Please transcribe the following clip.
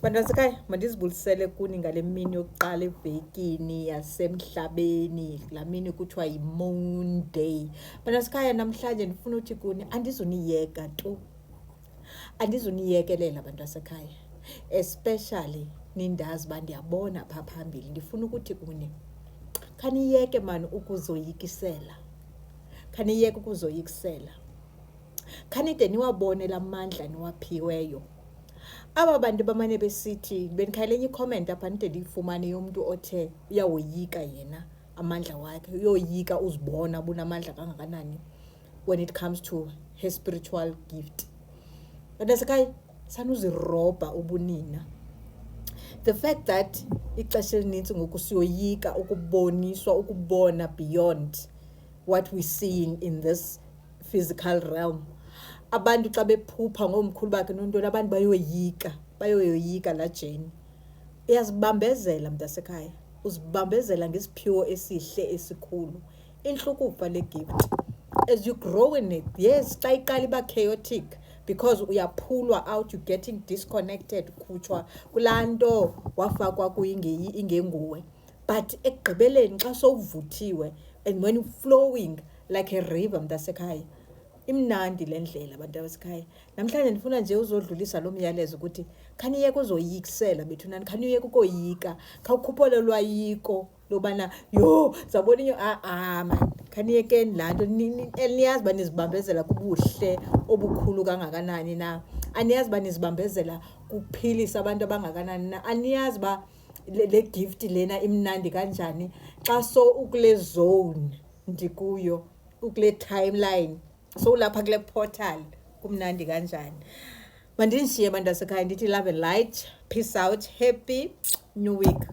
Bantasekhaya, mandizibulisele kuni ngale mini yokuqala evekini yasemhlabeni, laa mini kuthiwa yi-Monday. Bantasekhaya, namhlanje ndifuna uthi kuni andizuniyeka tu. Andizuniyekelela bantasekhaya. Especially nindazi uba ndiyabona phaa phambili. Ndifuna ukuthi kuni khaniyeke mani ukuzoyikisela. Khaniyeke ukuzoyikisela. Khanide niwabone la mandla niwaphiweyo. Aba bantu bamane besithi benikhayele i-comment apha nide ndiyifumane yomntu othe uyawoyika yena amandla wakhe, uyoyika uzibona bunamandla kangakanani when it comes to her spiritual gift. Bantasekhaya, sanuzirobha ubunina. The fact that ixesha elinintsi ngoku siyoyika ukuboniswa, ukubona beyond what we're seeing in this physical realm. Abantu xa bephupha ngomkhulu bakhe nontoni, abantu bayoyika la Jane. Uyazibambezela mntasekhaya, uzibambezela ngesiphiwo esihle esikhulu. Inhlukufa le gift as you grow in it. Yes, xa iqala iba chaotic because uyaphulwa out, you're getting disconnected, khutshwa kulaa nto wafakwa ingenguwe. But ekugqibeleni xa sowuvuthiwe and when you're flowing like a river mntasekhaya, imnandi le ndlela abantu basekhaya. Namhlanje ndifuna nje uzodlulisa lo myalezo ukuthi khaniyeke uzoyikisela bethunani, khaniyeke ukoyika, khawukhuphole lwayiko lobana yho zabona man, khaniyekeni laa nto. Niyazi uba nizibambezela kubuhle obukhulu kangakanani na? Aniyazi uba nizibambezela kuphilisa abantu abangakanani na? Aniyazi uba le gift lena imnandi kanjani xa so ukule zone ndikuyo, ukule timeline, so lapha kule portal kumnandi kanjani. Mandishiye bantasekhaya ndithi love and light, peace out, happy new week.